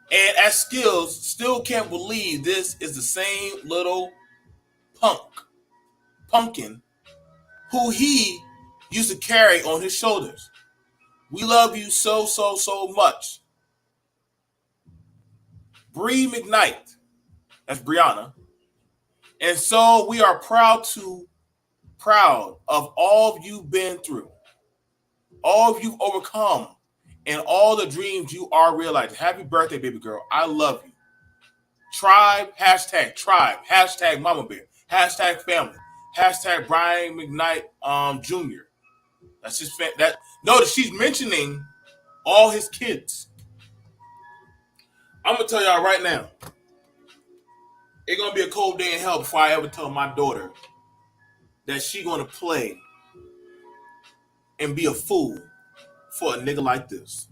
And as Skills still can't believe this is the same little pumpkin who he used to carry on his shoulders. We love you so much. Bree McKnight, that's Brianna. And so we are proud of all you've been through, all you've overcome, and all the dreams you are realizing. Happy birthday, baby girl. I love you. Tribe, hashtag Mama Bear, hashtag family, hashtag Brian McKnight Jr. That's his that. Notice she's mentioning all his kids. I'm gonna tell y'all right now, it's gonna be a cold day in hell before I ever tell my daughter that she gonna play and be a fool for a nigga like this.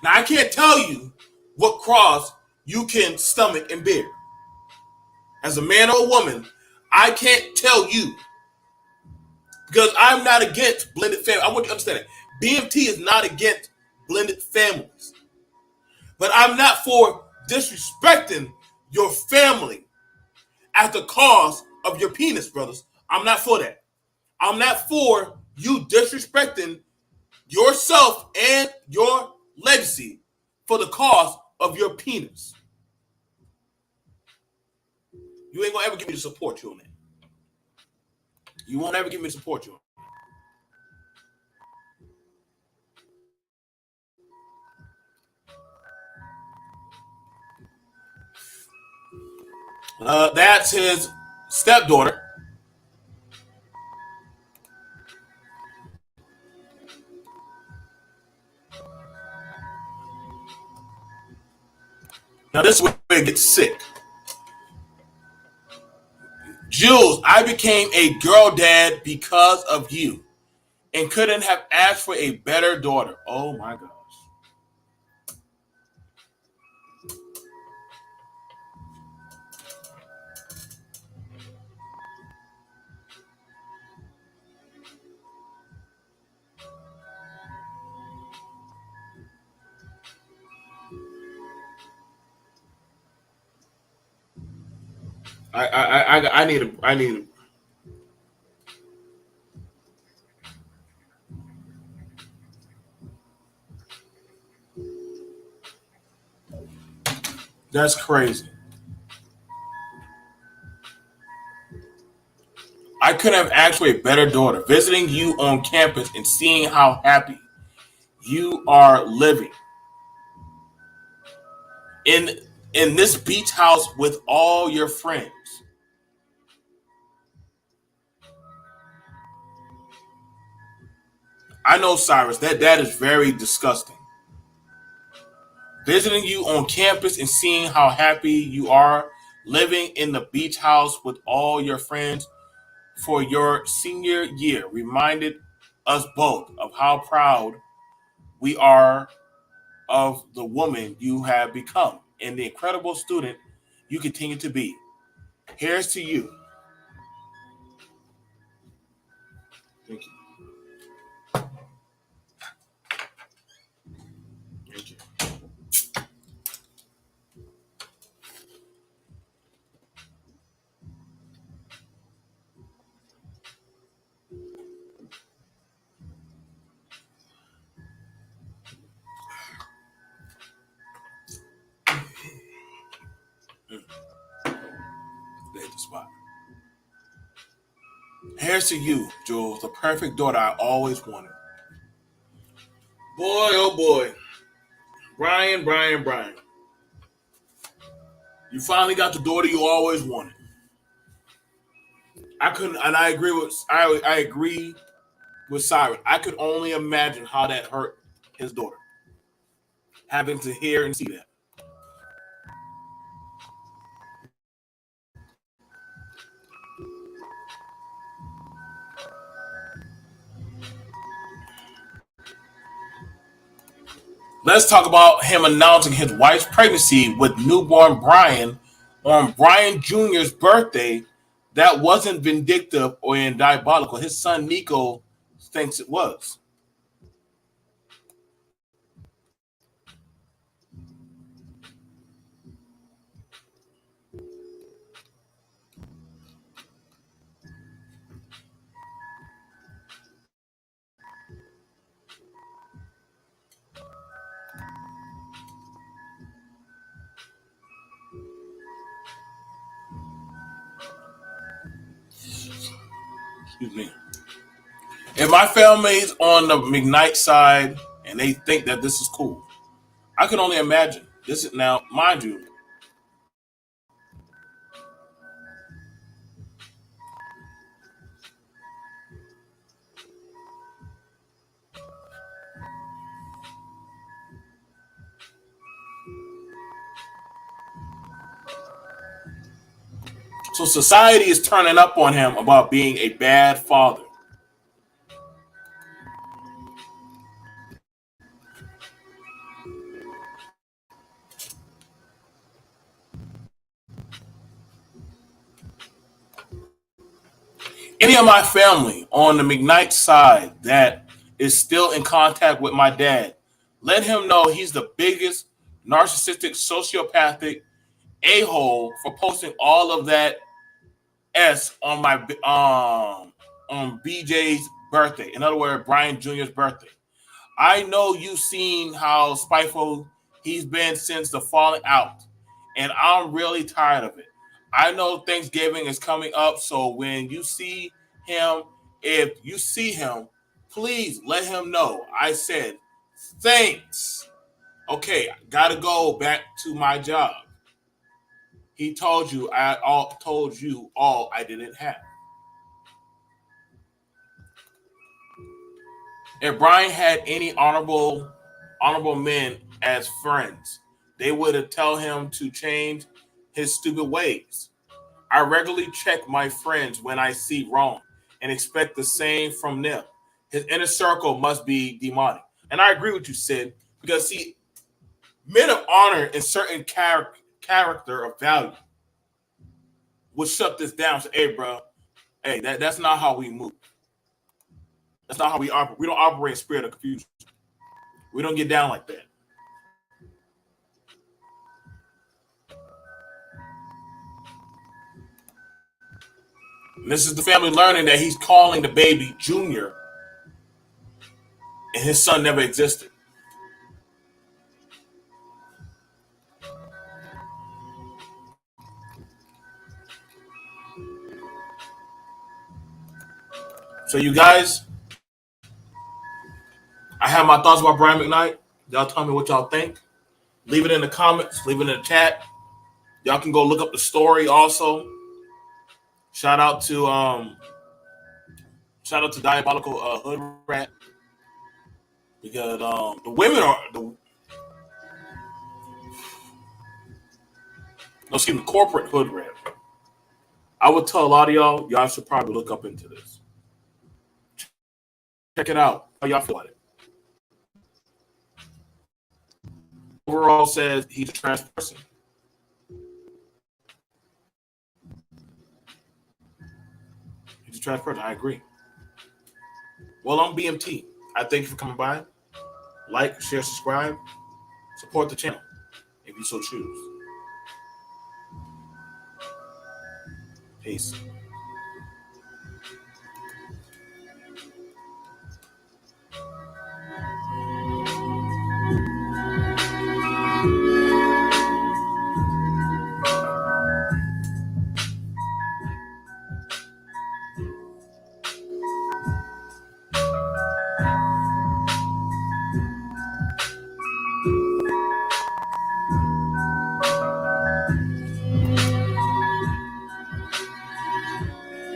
Now I can't tell you what cross you can stomach and bear. As a man or a woman, I can't tell you because I'm not against blended family. I want you to understand that BMT is not against blended families, but I'm not for disrespecting your family at the cost of your penis, brothers. I'm not for that. I'm not for you disrespecting yourself and your legacy for the cost of your penis. You ain't gonna ever give me the support you on that. You won't ever give me the support you on. That's his stepdaughter. Now this is where it gets sick. Jules, I became a girl dad because of you and couldn't have asked for a better daughter. Oh my gosh. I need a I need a, that's crazy. I couldn't have asked for a better daughter. Visiting you on campus and seeing how happy you are living in in this beach house with all your friends. I know, Cyrus, that is very disgusting. Visiting you on campus and seeing how happy you are living in the beach house with all your friends for your senior year reminded us both of how proud we are of the woman you have become and the incredible student you continue to be. Here's to you. Thank you. Thank you. There's the spot. Here's to you, Jules, the perfect daughter I always wanted. Boy, oh boy. Brian. You finally got the daughter you always wanted. I couldn't, and I agree with Cyrus. I could only imagine how that hurt his daughter, having to hear and see that. Let's talk about him announcing his wife's pregnancy with newborn Brian on Brian Jr.'s birthday. That wasn't vindictive or diabolical. His son Nico thinks it was. Excuse me. If my family's on the McKnight side and they think that this is cool, I can only imagine. This is now, mind you. So society is turning up on him about being a bad father. Any of my family on the McKnight side that is still in contact with my dad, let him know he's the biggest narcissistic, sociopathic a hole for posting all of that S on my on BJ's birthday. In other words, Brian Jr.'s birthday. I know you've seen how spiteful he's been since the falling out, and I'm really tired of it. I know Thanksgiving is coming up, so when you see him, if you see him, please let him know. I said, thanks. Okay, gotta go back to my job. He told you told you all I didn't have. If Brian had any honorable men as friends, they would have tell him to change his stupid ways. I regularly check my friends when I see wrong and expect the same from them. His inner circle must be demonic. And I agree with you, Sid, because see, men of honor and certain character of value would shut this down. Say, hey, bro, hey, that's not how we move. That's not how we operate. We don't operate in spirit of confusion. We don't get down like that. And this is the family learning that he's calling the baby Junior, and his son never existed. So, you guys, I have my thoughts about Brian McKnight. Y'all tell me what y'all think. Leave it in the comments. Leave it in the chat. Y'all can go look up the story also. Shout out to Diabolical Hood Rat, because the women are the no, excuse me, corporate hood rat. I would tell a lot of y'all should probably look up into this. Check it out. How y'all feel about it? Overall, says he's a trash person. He's a trash person. I agree. Well, I'm BMT. I thank you for coming by. Like, share, subscribe, support the channel if you so choose. Peace.